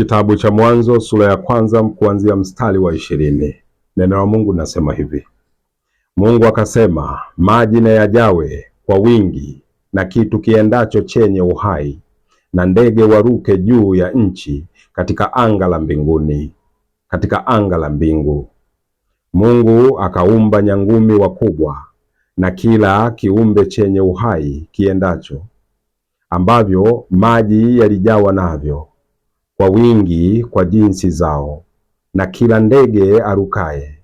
Kitabu cha Mwanzo sura ya kwanza kuanzia mstari wa 20. Neno la Mungu linasema hivi: Mungu akasema, maji na yajawe kwa wingi, na kitu kiendacho chenye uhai, na ndege waruke juu ya nchi katika anga la mbinguni, katika anga la mbingu. Mungu akaumba nyangumi wakubwa na kila kiumbe chenye uhai kiendacho, ambavyo maji yalijawa navyo kwa wingi kwa jinsi zao, na kila ndege arukaye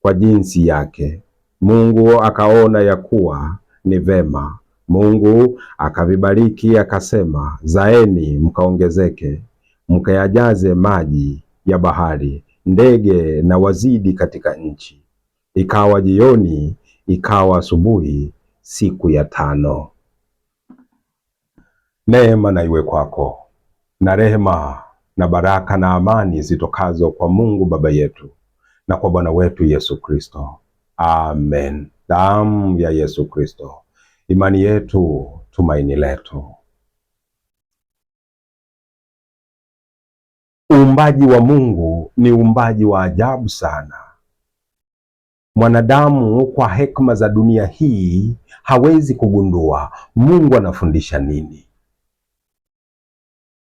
kwa jinsi yake. Mungu akaona ya kuwa ni vema. Mungu akavibariki akasema, zaeni mkaongezeke, mkayajaze maji ya bahari, ndege na wazidi katika nchi. Ikawa jioni, ikawa asubuhi, siku ya 5. Neema na iwe kwako, na rehema na baraka na amani zitokazo kwa Mungu Baba yetu na kwa Bwana wetu Yesu Kristo. Amen. Damu ya Yesu Kristo, imani yetu, tumaini letu. Uumbaji wa Mungu ni uumbaji wa ajabu sana. Mwanadamu kwa hekima za dunia hii hawezi kugundua Mungu anafundisha nini.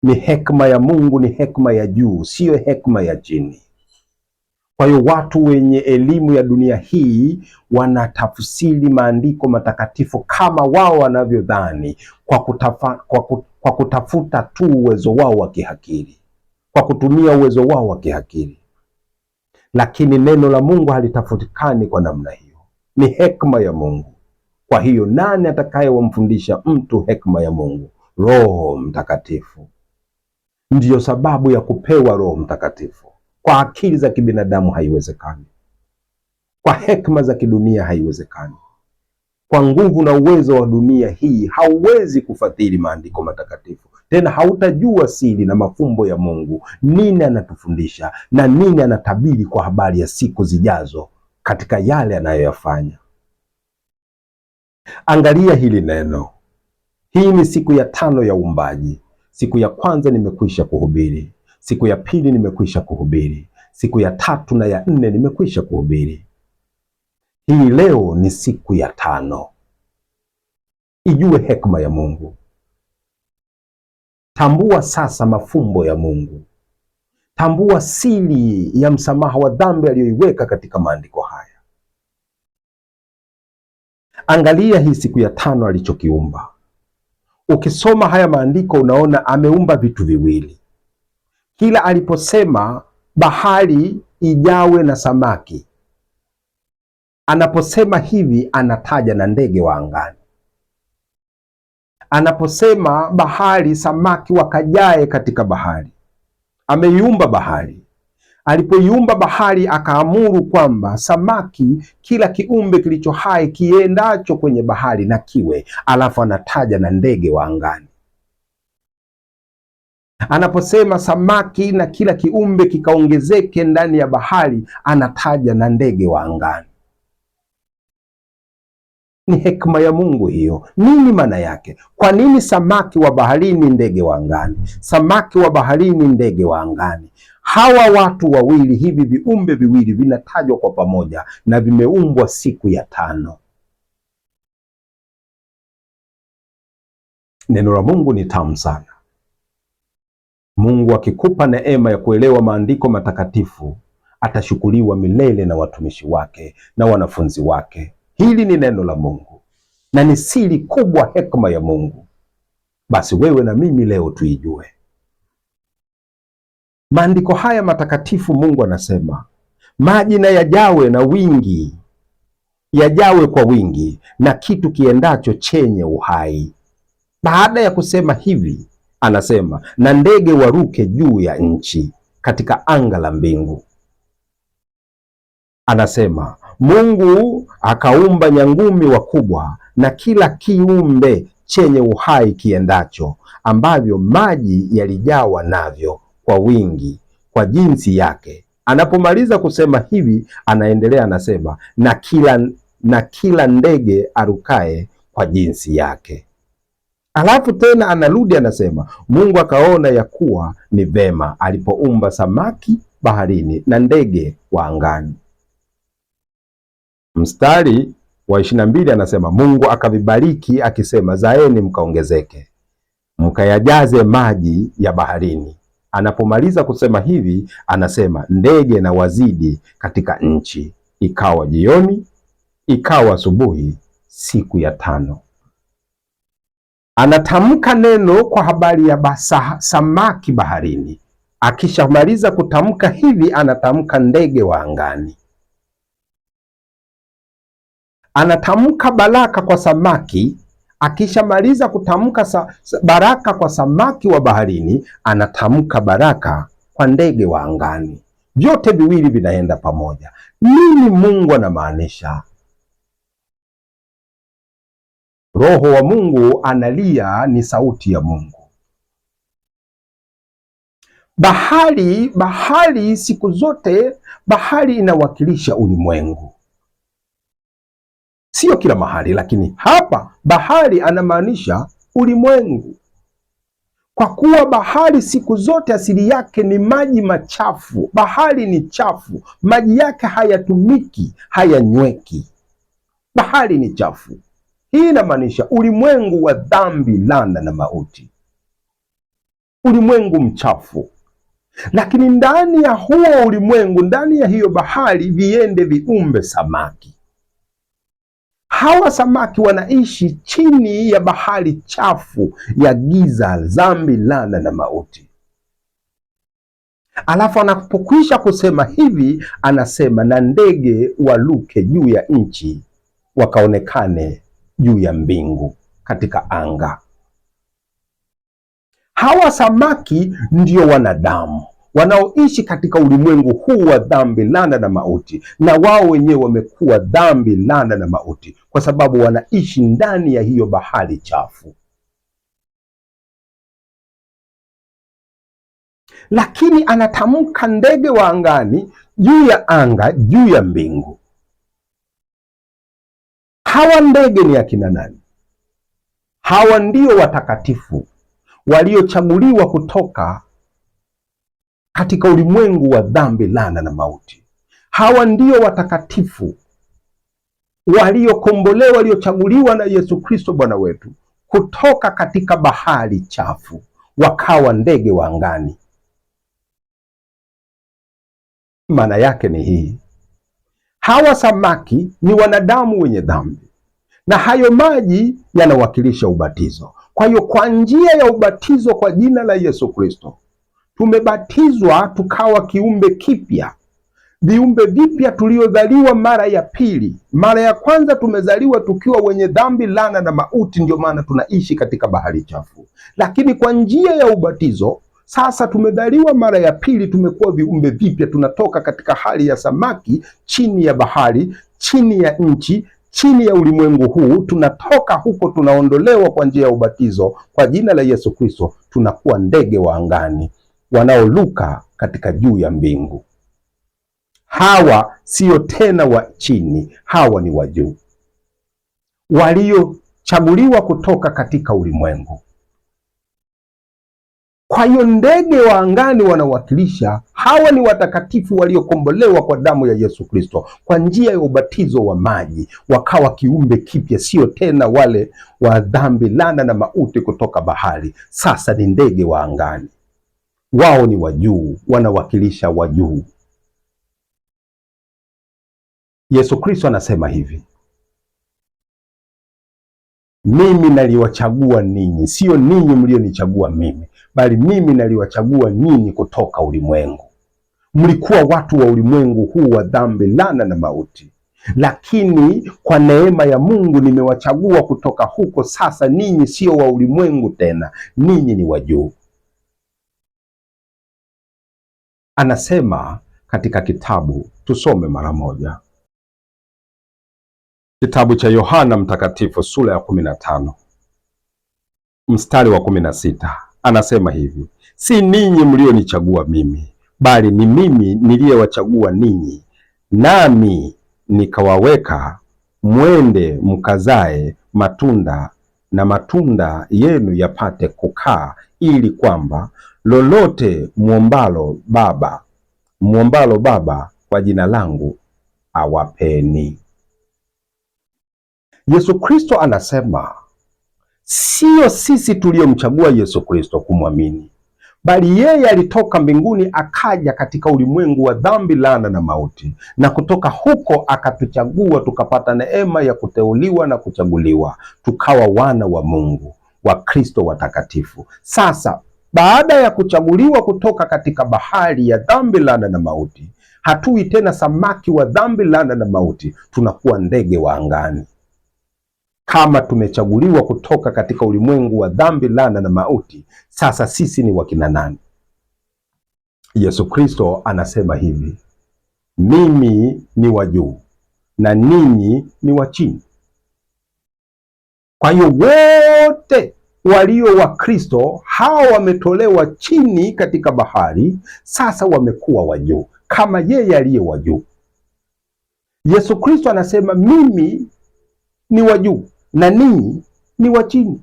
Ni hekima ya Mungu, ni hekima ya juu, siyo hekima ya chini. Kwa hiyo watu wenye elimu ya dunia hii wanatafsiri maandiko matakatifu kama wao wanavyodhani, kwa kutafuta tu uwezo wao wa kiakili, kwa kutumia uwezo wao wa kiakili. Lakini neno la Mungu halitafutikani kwa namna hiyo, ni hekima ya Mungu. Kwa hiyo nani atakayewamfundisha mtu hekima ya Mungu? Roho Mtakatifu. Ndiyo sababu ya kupewa Roho Mtakatifu. Kwa akili za kibinadamu haiwezekani, kwa hekima za kidunia haiwezekani, kwa nguvu na uwezo wa dunia hii hauwezi kufathiri maandiko matakatifu. Tena hautajua siri na mafumbo ya Mungu, nini anatufundisha na nini anatabiri kwa habari ya siku zijazo katika yale anayoyafanya. Angalia hili neno. Hii ni siku ya 5 ya uumbaji. Siku ya kwanza nimekwisha kuhubiri, siku ya pili nimekwisha kuhubiri, siku ya 3 na ya 4 nimekwisha kuhubiri. Hii leo ni siku ya 5. Ijue hekima ya Mungu. Tambua sasa mafumbo ya Mungu. Tambua siri ya msamaha wa dhambi aliyoiweka katika maandiko haya. Angalia hii siku ya 5 alichokiumba. Ukisoma haya maandiko unaona ameumba vitu viwili. Kila aliposema bahari ijawe na samaki, anaposema hivi anataja na ndege wa angani. Anaposema bahari, samaki wakajae katika bahari, ameiumba bahari. Alipoiumba bahari akaamuru kwamba samaki, kila kiumbe kilicho hai kiendacho kwenye bahari na kiwe, alafu anataja na ndege wa angani. Anaposema samaki na kila kiumbe kikaongezeke ndani ya bahari, anataja na ndege wa angani. Ni hekima ya Mungu hiyo. Nini maana yake? Kwa nini samaki wa baharini, ndege wa angani? Samaki wa baharini, ndege wa angani. Hawa watu wawili, hivi viumbe viwili vinatajwa kwa pamoja na vimeumbwa siku ya 5. Neno la Mungu ni tamu sana. Mungu akikupa neema ya kuelewa maandiko matakatifu, atashukuriwa milele na watumishi wake na wanafunzi wake. Hili ni neno la Mungu na ni siri kubwa, hekima ya Mungu. Basi wewe na mimi leo tuijue maandiko haya matakatifu. Mungu anasema maji na yajawe na wingi, yajawe kwa wingi, na kitu kiendacho chenye uhai. Baada ya kusema hivi anasema na ndege waruke juu ya nchi katika anga la mbingu. Anasema Mungu akaumba nyangumi wakubwa na kila kiumbe chenye uhai kiendacho, ambavyo maji yalijawa navyo kwa wingi kwa jinsi yake. Anapomaliza kusema hivi anaendelea anasema na kila ndege arukaye kwa jinsi yake. Alafu tena anarudi anasema, Mungu akaona ya kuwa ni vema alipoumba samaki baharini na ndege wa angani. Mstari wa 22 anasema, Mungu akavibariki akisema, zaeni mkaongezeke, mkayajaze maji ya baharini. Anapomaliza kusema hivi, anasema ndege na wazidi katika nchi. Ikawa jioni, ikawa asubuhi, siku ya 5. Anatamka neno kwa habari ya samaki baharini. Akishamaliza kutamka hivi, anatamka ndege wa angani. Anatamka baraka kwa samaki. Akishamaliza kutamka baraka kwa samaki wa baharini, anatamka baraka kwa ndege wa angani. Vyote viwili vinaenda pamoja. Nini Mungu anamaanisha? Roho wa Mungu analia, ni sauti ya Mungu. Bahari siku zote, bahari inawakilisha ulimwengu. Sio kila mahali, lakini hapa bahari anamaanisha ulimwengu, kwa kuwa bahari siku zote asili yake ni maji machafu. Bahari ni chafu, maji yake hayatumiki, hayanyweki. Bahari ni chafu. Hii inamaanisha ulimwengu wa dhambi, laana na mauti, ulimwengu mchafu. Lakini ndani ya huo ulimwengu, ndani ya hiyo bahari, viende viumbe samaki. Hawa samaki wanaishi chini ya bahari chafu ya giza, dhambi, laana na mauti. Alafu anapokwisha kusema hivi, anasema na ndege waluke juu ya nchi, wakaonekane juu ya mbingu, katika anga. Hawa samaki ndio wanadamu wanaoishi katika ulimwengu huu wa dhambi, laana na mauti, na wao wenyewe wamekuwa dhambi, laana na mauti kwa sababu wanaishi ndani ya hiyo bahari chafu. Lakini anatamka ndege wa angani, juu ya anga, juu ya mbingu. Hawa ndege ni akina nani? Hawa ndio watakatifu waliochaguliwa kutoka katika ulimwengu wa dhambi, laana na mauti. Hawa ndio watakatifu waliokombolewa, waliochaguliwa na Yesu Kristo Bwana wetu kutoka katika bahari chafu, wakawa ndege wa angani. Maana yake ni hii: hawa samaki ni wanadamu wenye dhambi, na hayo maji yanawakilisha ubatizo. Kwa hiyo kwa njia ya ubatizo kwa jina la Yesu Kristo tumebatizwa tukawa kiumbe kipya, viumbe vipya tuliozaliwa mara ya pili. Mara ya kwanza tumezaliwa tukiwa wenye dhambi, laana na mauti, ndio maana tunaishi katika bahari chafu. Lakini kwa njia ya ubatizo sasa tumezaliwa mara ya pili, tumekuwa viumbe vipya, tunatoka katika hali ya samaki chini ya bahari, chini ya nchi, chini ya ulimwengu huu. Tunatoka huko, tunaondolewa kwa njia ya ubatizo kwa jina la Yesu Kristo, tunakuwa ndege wa angani wanaoluka katika juu ya mbingu. Hawa sio tena wa chini, hawa ni wa juu, waliochaguliwa kutoka katika ulimwengu. Kwa hiyo ndege wa angani wanawakilisha, hawa ni watakatifu waliokombolewa kwa damu ya Yesu Kristo kwa njia ya ubatizo wa maji, wakawa kiumbe kipya, sio tena wale wa dhambi, laana na mauti kutoka bahari. Sasa ni ndege wa angani, wao ni wa juu, wanawakilisha wa juu. Yesu Kristo anasema hivi: mimi naliwachagua ninyi, sio ninyi mlionichagua mimi, bali mimi naliwachagua ninyi kutoka ulimwengu. Mlikuwa watu wa ulimwengu huu wa dhambi, laana na mauti, lakini kwa neema ya Mungu nimewachagua kutoka huko. Sasa ninyi sio wa ulimwengu tena, ninyi ni wa juu. Anasema katika kitabu, tusome mara moja, kitabu cha Yohana Mtakatifu sura ya 15 mstari wa 16. Anasema hivi: si ninyi mlionichagua mimi, bali ni mimi niliyewachagua ninyi, nami nikawaweka mwende mkazae matunda, na matunda yenu yapate kukaa, ili kwamba lolote muombalo Baba kwa jina langu awapeni. Yesu Kristo anasema sio sisi tuliyomchagua Yesu Kristo kumwamini, bali yeye alitoka mbinguni akaja katika ulimwengu wa dhambi, laana na mauti, na kutoka huko akatuchagua, tukapata neema ya kuteuliwa na kuchaguliwa, tukawa wana wa Mungu, wa Kristo watakatifu. Sasa baada ya kuchaguliwa kutoka katika bahari ya dhambi, laana na mauti, hatui tena samaki wa dhambi, laana na mauti, tunakuwa ndege wa angani. Kama tumechaguliwa kutoka katika ulimwengu wa dhambi, laana na mauti, sasa sisi ni wakina nani? Yesu Kristo anasema hivi, mimi ni wa juu na ninyi ni wa chini. Kwa hiyo wote walio wa Kristo hao wametolewa chini katika bahari, sasa wamekuwa wa juu kama yeye aliye wa juu. Yesu Kristo anasema mimi ni wa juu na ninyi ni wa chini.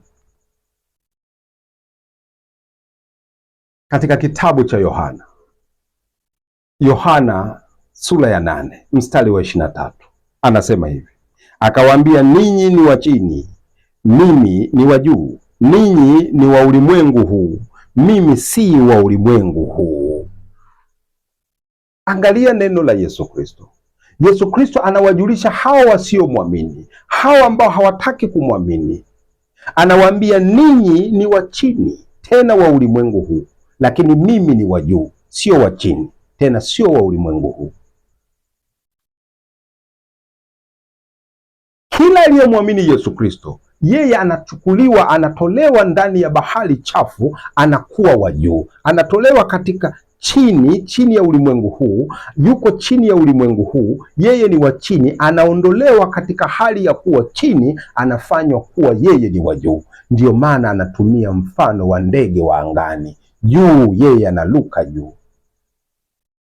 Katika kitabu cha Yohana sura ya 8 mstari wa 23 anasema hivi, akawaambia, ninyi ni wa chini, mimi ni wa juu. Ninyi ni wa ulimwengu huu, mimi si wa ulimwengu huu. Angalia neno la Yesu Kristo. Yesu Kristo anawajulisha hao wasiomwamini, hao ambao hawataki kumwamini. Anawaambia ninyi ni wa chini, tena wa ulimwengu huu, lakini mimi ni wa juu, sio wa chini, tena sio wa ulimwengu huu. Kila aliyemwamini Yesu Kristo, yeye anachukuliwa, anatolewa ndani ya bahari chafu, anakuwa wa juu, anatolewa katika chini ya ulimwengu huu, yuko chini ya ulimwengu huu, yeye ni wa chini, anaondolewa katika hali ya kuwa chini, anafanywa kuwa yeye ni wa juu. Ndiyo maana anatumia mfano wa ndege wa angani, juu, yeye analuka juu.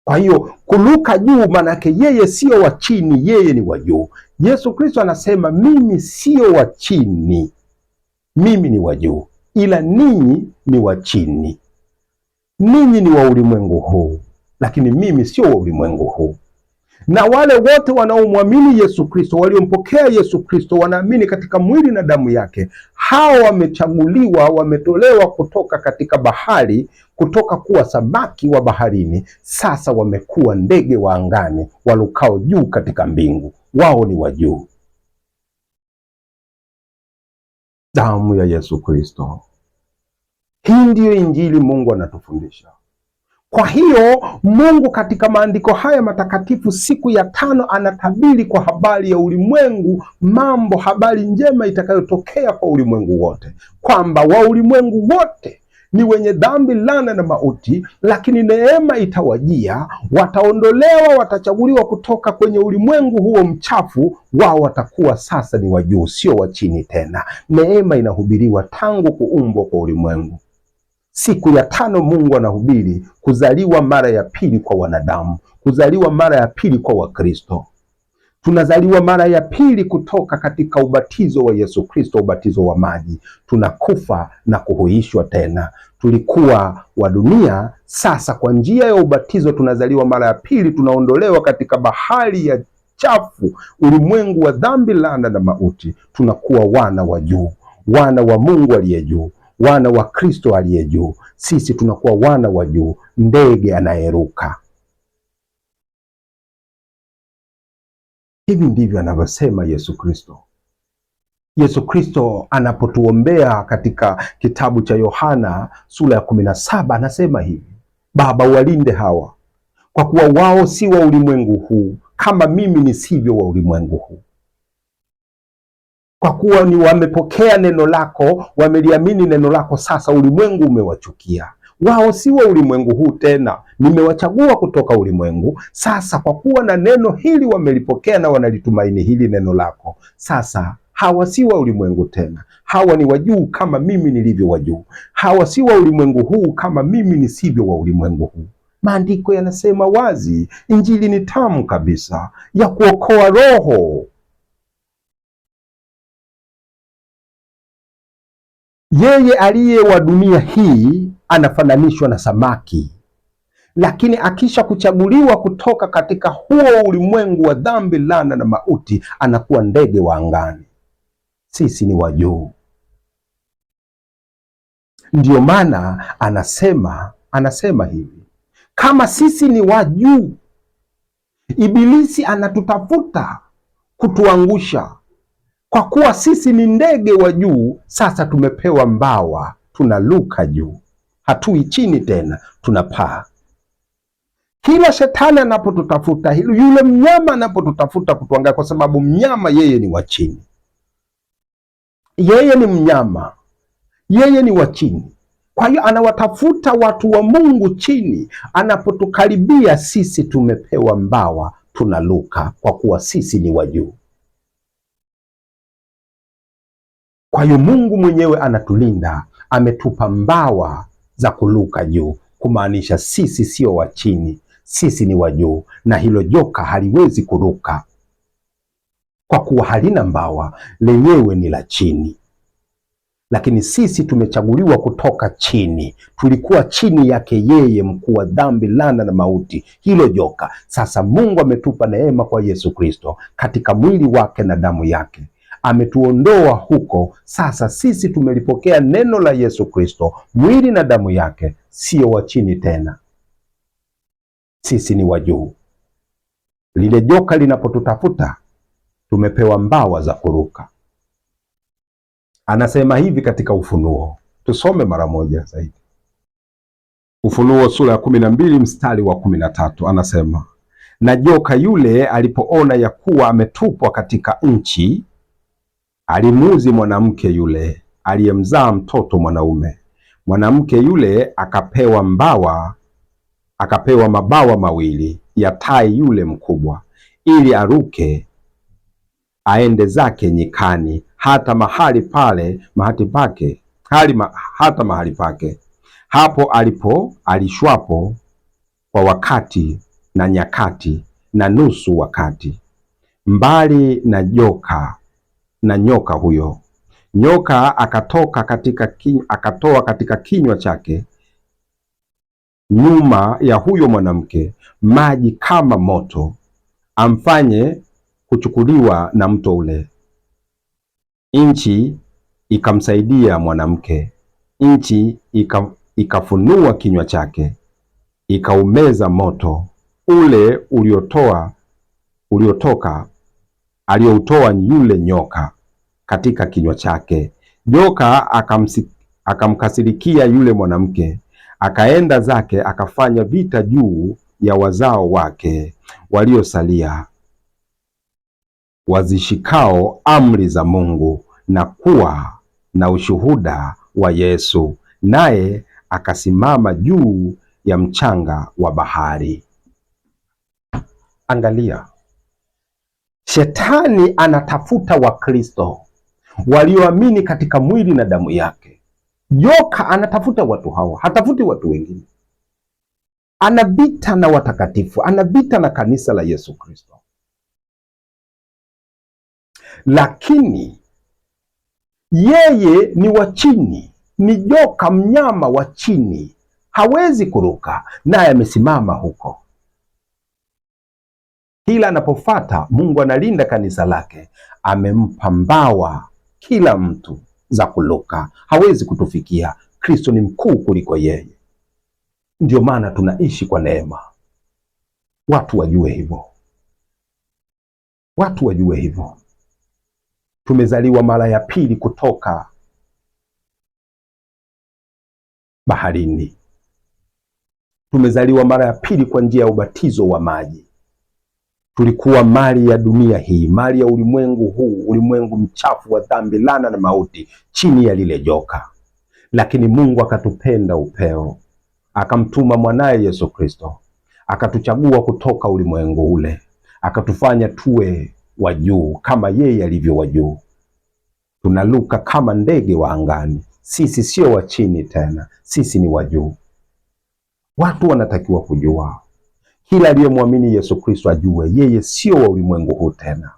Kwa hiyo kuluka juu manake yeye sio wa chini, yeye ni wa juu. Yesu Kristo anasema mimi sio wa chini, mimi ni wa juu, ila ninyi ni wa chini. Ninyi ni wa ulimwengu huu, lakini mimi sio wa ulimwengu huu. Na wale wote wanaomwamini Yesu Kristo, waliompokea Yesu Kristo, wanaamini katika mwili na damu yake, hao wamechaguliwa, wametolewa kutoka katika bahari, kutoka kuwa samaki wa baharini, sasa wamekuwa ndege wa angani walukao juu katika mbingu. Wao ni wa juu. Damu ya Yesu Kristo. Hii ndiyo injili Mungu anatufundisha. Kwa hiyo Mungu katika maandiko haya matakatifu siku ya 5 anatabiri kwa habari ya ulimwengu, habari njema itakayotokea kwa ulimwengu wote, kwamba wa ulimwengu wote ni wenye dhambi, laana na mauti, lakini neema itawajia, wataondolewa, watachaguliwa kutoka kwenye ulimwengu huo mchafu, wao watakuwa sasa ni wa juu, sio wa chini tena. Neema inahubiriwa tangu kuumbwa kwa ulimwengu. Siku ya 5 Mungu anahubiri kuzaliwa mara ya pili kwa wanadamu, kuzaliwa mara ya pili kwa Wakristo. Tunazaliwa mara ya pili kutoka katika ubatizo wa Yesu Kristo, ubatizo wa maji. Tunakufa na kuhuishwa tena. Tulikuwa wa dunia, sasa kwa njia ya ubatizo tunazaliwa mara ya pili, tunaondolewa katika bahari ya chafu, ulimwengu wa dhambi, laana na mauti. Tunakuwa wana wa juu, wana wa Mungu aliye juu, wana wa Kristo aliye juu. Sisi tunakuwa wana wa juu, ndege anayeruka. Hivi ndivyo anavyosema Yesu Kristo. Yesu Kristo anapotuombea katika kitabu cha Yohana sura ya 17 anasema hivi, Baba walinde hawa, kwa kuwa wao si wa ulimwengu huu, kama mimi nisivyo wa ulimwengu huu. Kwa kuwa ni wamepokea neno lako, wameliamini neno lako, sasa ulimwengu umewachukia. Wao si wa ulimwengu huu tena, nimewachagua kutoka ulimwengu. Sasa kwa kuwa na neno hili wamelipokea na wanalitumaini hili neno lako, sasa hawa si wa ulimwengu tena. Hawa ni wa juu kama mimi nilivyo wa juu. Hawa si wa ulimwengu huu kama mimi nisivyo wa ulimwengu huu. Maandiko yanasema wazi, injili ni tamu kabisa ya kuokoa roho. Yeye aliye wa dunia hii anafananishwa na samaki, lakini akisha kuchaguliwa kutoka katika huo ulimwengu wa dhambi, laana na mauti, anakuwa ndege wa angani. Sisi ni wa juu. Ndiyo maana anasema hivi, kama sisi ni wa juu, Ibilisi anatutafuta kutuangusha. Kwa kuwa sisi ni ndege wa juu, sasa tumepewa mbawa, tunaluka juu, hatui chini tena, tunapaa. Kila shetani anapotutafuta, yule mnyama anapotutafuta kutuangalia, kwa sababu mnyama yeye ni wa chini, yeye ni mnyama, yeye ni wa chini. Kwa hiyo anawatafuta watu wa Mungu chini. Anapotukaribia sisi, tumepewa mbawa, tunaluka, kwa kuwa sisi ni wa juu. Kwa hiyo Mungu mwenyewe anatulinda, ametupa mbawa za kuluka juu, kumaanisha sisi sio wa chini, sisi ni wa juu. Na hilo joka haliwezi kuruka kwa kuwa halina mbawa, lenyewe ni la chini. Lakini sisi tumechaguliwa kutoka chini, tulikuwa chini yake yeye, mkuu wa dhambi, laana na mauti, hilo joka. Sasa Mungu ametupa neema kwa Yesu Kristo, katika mwili wake na damu yake ametuondoa huko. Sasa sisi tumelipokea neno la Yesu Kristo, mwili na damu yake, sio wa chini tena, sisi ni wa juu. Lile joka linapotutafuta, tumepewa mbawa za kuruka. Anasema hivi katika Ufunuo, tusome mara moja zaidi. Ufunuo sura ya 12 mstari wa 13, anasema, na joka yule alipoona ya kuwa ametupwa katika nchi, alimuuzi mwanamke yule aliyemzaa mtoto mwanaume. Mwanamke yule akapewa mabawa mawili ya tai yule mkubwa, ili aruke aende zake nyikani, hata mahali pake, hapo alishwapo kwa wakati na nyakati na nusu wakati. Mbali na nyoka huyo, nyoka akatoa katika kinywa chake, nyuma ya huyo mwanamke, maji kama moto, amfanye kuchukuliwa na mto ule. Nchi ikamsaidia mwanamke, nchi ikafunua kinywa chake, ikaumeza moto ule aliyoutoa yule nyoka katika kinywa chake. Joka akamkasirikia yule mwanamke, akaenda zake, akafanya vita juu ya wazao wake waliosalia, wazishikao amri za Mungu na kuwa na ushuhuda wa Yesu, naye akasimama juu ya mchanga wa bahari. Angalia, shetani anatafuta Wakristo walioamini katika mwili na damu yake. Joka anatafuta watu hawa, hatafuti watu wengine. Anavita na watakatifu, anavita na kanisa la Yesu Kristo. Lakini yeye ni wa chini, ni joka, mnyama wa chini, hawezi kuruka, naye amesimama huko. Kila anapofuata, Mungu analinda kanisa lake, amempa mbawa kila mtu za kuruka, hawezi kutufikia. Kristo ni mkuu kuliko yeye. Ndio maana tunaishi kwa neema. Watu wajue hivyo, watu wajue hivyo. Tumezaliwa mara ya pili kutoka baharini. Tumezaliwa mara ya pili kwa njia ya ubatizo wa maji. Tulikuwa mali ya dunia hii, mali ya ulimwengu huu, ulimwengu mchafu wa dhambi, laana na mauti, chini ya lile joka. Lakini Mungu akatupenda upeo, akamtuma mwanaye Yesu Kristo, akatuchagua kutoka ulimwengu ule, akatufanya tuwe wa juu kama yeye alivyo wa juu. Tunaluka kama ndege wa angani. Sisi sio wa chini tena, sisi ni wa juu. Watu wanatakiwa kujua, kila aliyemwamini Yesu Kristo ajue yeye sio wa ulimwengu huu tena,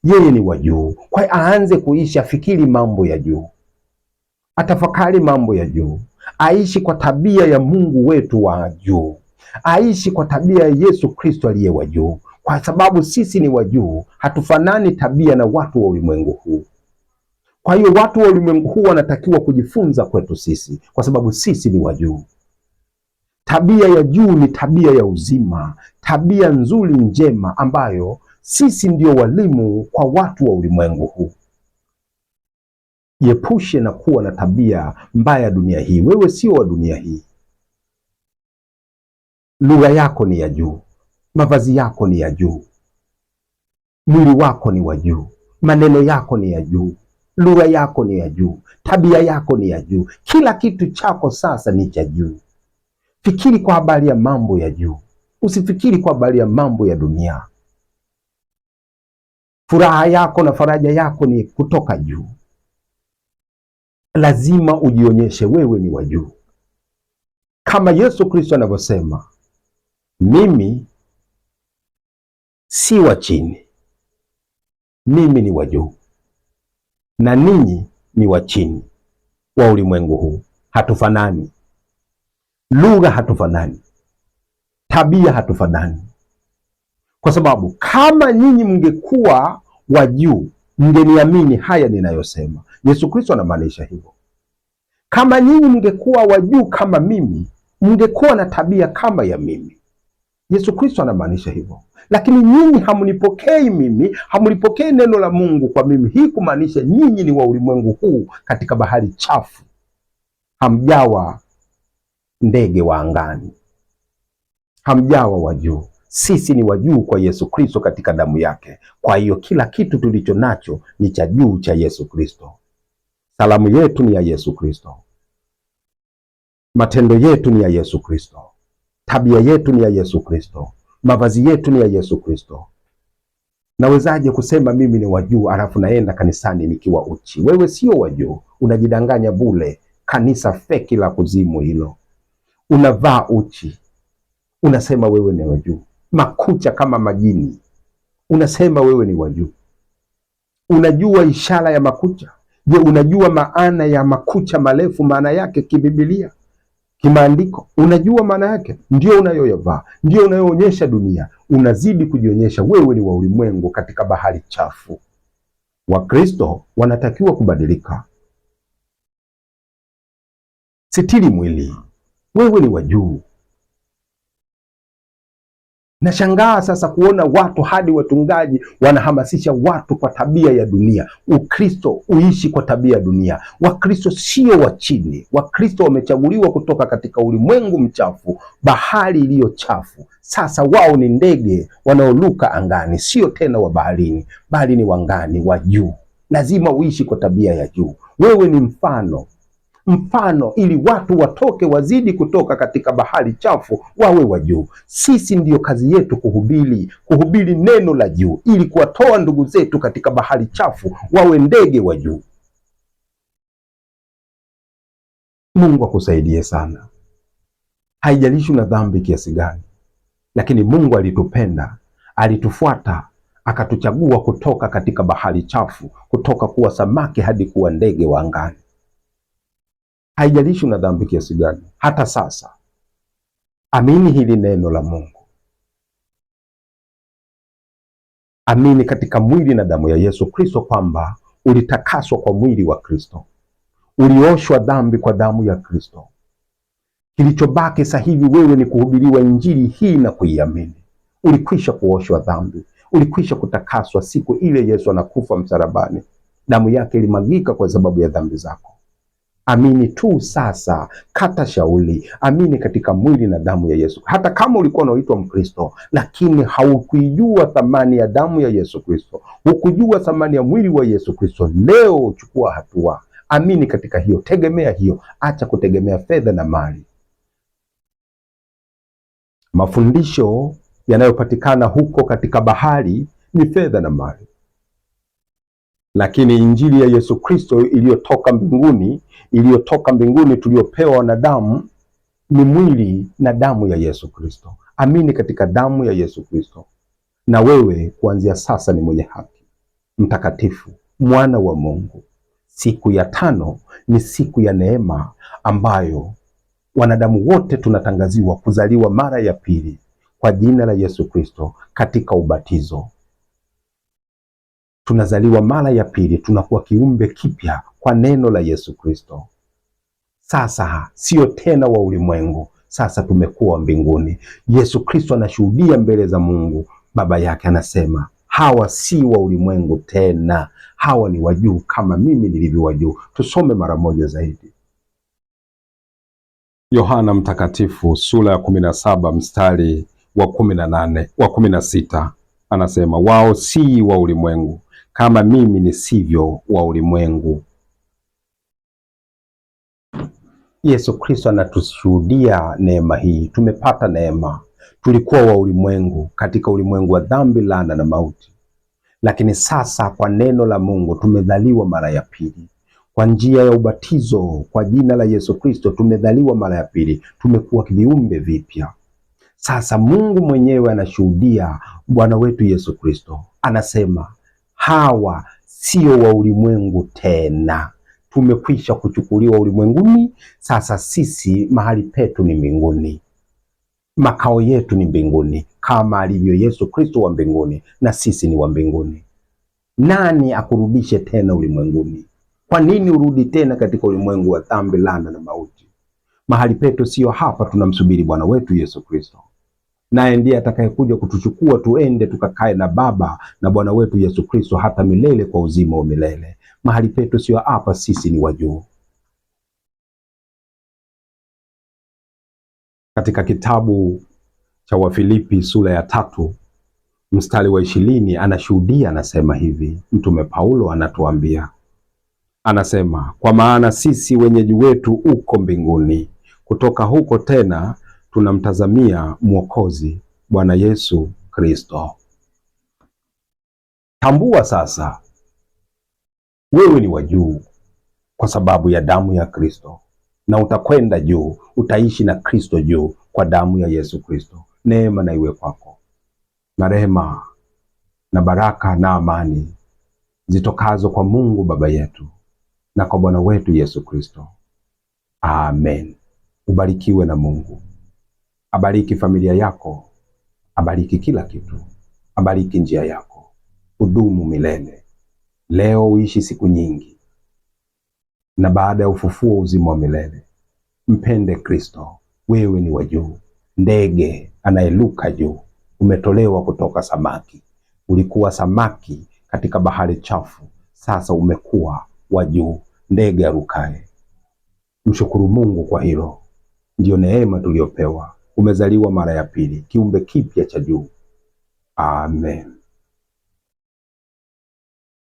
yeye ni wa juu. Kwa hiyo aanze kuishi, afikiri mambo ya juu. atafakari mambo ya juu, aishi kwa tabia ya Mungu wetu wa juu, aishi kwa tabia ya Yesu Kristo aliye wa juu, kwa sababu sisi ni wa juu. Hatufanani tabia na watu wa ulimwengu huu. Kwa hiyo watu wa ulimwengu huu wanatakiwa kujifunza kwetu sisi, kwa sababu sisi ni wa juu. Tabia ya juu ni tabia ya uzima, tabia nzuri njema, ambayo sisi ndio walimu kwa watu wa ulimwengu huu. Jiepushe na kuwa na tabia mbaya ya dunia hii. Wewe sio wa dunia hii. Lugha yako ni ya juu, mavazi yako ni ya juu, mwili wako ni wa juu, maneno yako ni ya juu, lugha yako ni ya juu, tabia yako ni ya juu, kila kitu chako sasa ni cha juu. Fikiri kwa habari ya mambo ya juu, usifikiri kwa habari ya mambo ya dunia. Furaha yako na faraja yako ni kutoka juu. Lazima ujionyeshe wewe ni wa juu, kama Yesu Kristo anavyosema, mimi si wa chini, mimi ni wa juu, na ninyi ni wa chini wa ulimwengu huu. Hatufanani, lugha hatufanani, tabia hatufanani, kwa sababu kama nyinyi mngekuwa wa juu mngeniamini haya ninayosema. Yesu Kristo anamaanisha hivyo. Kama nyinyi mngekuwa wa juu kama mimi, mngekuwa na tabia kama ya mimi. Yesu Kristo anamaanisha hivyo. Lakini nyinyi hamnipokei mimi, hamnipokei neno la Mungu kwa mimi. Hii kumaanisha nyinyi ni wa ulimwengu huu, katika bahari chafu, hamjawa ndege wa angani, hamjawa wa juu. Sisi ni wa juu kwa Yesu Kristo katika damu yake. Kwa hiyo kila kitu tulicho nacho ni cha juu cha Yesu Kristo. Salamu yetu ni ya Yesu Kristo, matendo yetu ni ya Yesu Kristo, tabia yetu ni ya Yesu Kristo, mavazi yetu ni ya Yesu Kristo. Nawezaje kusema mimi ni wa juu alafu naenda kanisani nikiwa uchi? Wewe sio wa juu, unajidanganya bure. Kanisa feki la kuzimu hilo. Unavaa uchi, unasema wewe ni wa juu. Makucha kama majini, unasema wewe ni wa juu. Unajua ishara ya makucha? Je, unajua maana ya makucha marefu, maana yake kiBiblia, kimaandiko? Unajua maana yake? Ndio unayoyavaa, ndio unayoonyesha dunia. Unazidi kujionyesha wewe ni wa ulimwengu katika bahari chafu. Wakristo wanatakiwa kubadilika. Sitiri mwili, wewe ni wa juu. Nashangaa sasa kuona watu, hadi watungaji wanahamasisha watu kwa tabia ya dunia. Ukristo uishi kwa tabia ya dunia. Wakristo sio wa chini. Wakristo wamechaguliwa kutoka katika ulimwengu mchafu, bahari iliyo chafu. Sasa wao ni ndege wanaoluka angani, sio tena wa baharini, bali ni wangani, wa juu. Lazima uishi kwa tabia ya juu. Wewe ni mfano ili watu watoke, wazidi kutoka katika bahari chafu, wawe wa juu. Sisi ndiyo kazi yetu kuhubiri neno la juu, ili kuwatoa ndugu zetu katika bahari chafu, wawe ndege wa juu. Mungu akusaidie sana. Haijalishi una dhambi kiasi gani, lakini Mungu alitupenda, alitufuata, akatuchagua kutoka katika bahari chafu, kutoka kuwa samaki hadi kuwa ndege wa angani. Haijalishi una dhambi kiasi gani. Hata sasa amini hili neno la Mungu, amini katika mwili na damu ya Yesu Kristo, kwamba ulitakaswa kwa mwili wa Kristo, ulioshwa dhambi kwa damu ya Kristo. Kilichobaki sasa hivi wewe ni kuhubiriwa injili hii na kuiamini. Ulikwisha kuoshwa dhambi, ulikwisha kutakaswa siku ile Yesu anakufa msalabani. Damu yake ilimwagika kwa sababu ya dhambi zako. Amini tu sasa, kata shauri, amini katika mwili na damu ya Yesu. Hata kama ulikuwa unaitwa Mkristo, lakini haukuijua thamani ya damu ya Yesu Kristo, hukujua thamani ya mwili wa Yesu Kristo, leo chukua hatua, amini katika hiyo, tegemea hiyo, acha kutegemea fedha na mali. Mafundisho yanayopatikana huko katika bahari ni fedha na mali, lakini injili ya Yesu Kristo iliyotoka mbinguni tuliopewa wanadamu ni mwili na damu ya Yesu Kristo. Amini katika damu ya Yesu Kristo, na wewe kuanzia sasa ni mwenye haki, mtakatifu, mwana wa Mungu. Siku ya tano ni siku ya neema ambayo wanadamu wote tunatangaziwa kuzaliwa mara ya pili kwa jina la Yesu Kristo katika ubatizo. Tunazaliwa mara ya pili, tunakuwa kiumbe kipya kwa neno la Yesu Kristo. Sasa sio tena wa ulimwengu, sasa tumekuwa mbinguni. Yesu Kristo anashuhudia mbele za Mungu Baba yake, anasema hawa si wa ulimwengu tena, hawa ni wa juu kama mimi nilivyo wa juu. Tusome mara moja zaidi. Yohana Mtakatifu sura ya 17 mstari wa 18 wa 16 anasema, wao si wa ulimwengu kama mimi nisivyo wa ulimwengu. Yesu Kristo anatushuhudia neema hii. Tumepata neema. Tulikuwa wa ulimwengu, katika ulimwengu wa dhambi, laana na mauti, lakini sasa kwa neno la Mungu tumezaliwa mara ya pili kwa njia ya ubatizo kwa jina la Yesu Kristo. Tumezaliwa mara ya pili, tumekuwa viumbe vipya. Sasa Mungu mwenyewe anashuhudia Bwana wetu Yesu Kristo, anasema hawa sio wa ulimwengu tena, tumekwisha kuchukuliwa ulimwenguni. Sasa sisi mahali petu ni mbinguni, makao yetu ni mbinguni, kama alivyo Yesu Kristo wa mbinguni na sisi ni wa mbinguni. Nani akurudishe tena ulimwenguni? Kwa nini urudi tena katika ulimwengu wa dhambi, laana na mauti? Mahali petu sio hapa, tunamsubiri Bwana wetu Yesu Kristo, naye ndiye atakayekuja kutuchukua tuende tukakae na Baba na Bwana wetu Yesu Kristo hata milele kwa uzima wa milele. Mahali petu sio hapa, sisi ni wa juu. Katika kitabu cha Wafilipi sura ya 3 mstari wa 20 anashuhudia, anasema hivi, Mtume Paulo anatuambia, anasema, kwa maana sisi wenyeji wetu uko mbinguni, kutoka huko tena tunamtazamia Mwokozi Bwana Yesu Kristo. Tambua sasa wewe ni wa juu kwa sababu ya damu ya Kristo, na utakwenda juu, utaishi na Kristo juu kwa damu ya Yesu Kristo. Neema na iwe kwako, na rehema na baraka na amani zitokazo kwa Mungu Baba yetu na kwa Bwana wetu Yesu Kristo. Amen. Ubarikiwe na Mungu. Abariki familia yako, abariki kila kitu, abariki njia yako, udumu milele. Leo uishi siku nyingi, na baada ya ufufuo uzima wa milele. Mpende Kristo. Wewe ni wa juu, ndege anayeluka juu. Umetolewa kutoka samaki. Ulikuwa samaki katika bahari chafu, sasa umekuwa wa juu, ndege arukaye. Mshukuru Mungu kwa hilo. Ndiyo neema tuliyopewa. Umezaliwa mara ya pili, kiumbe kipya cha juu. Amen.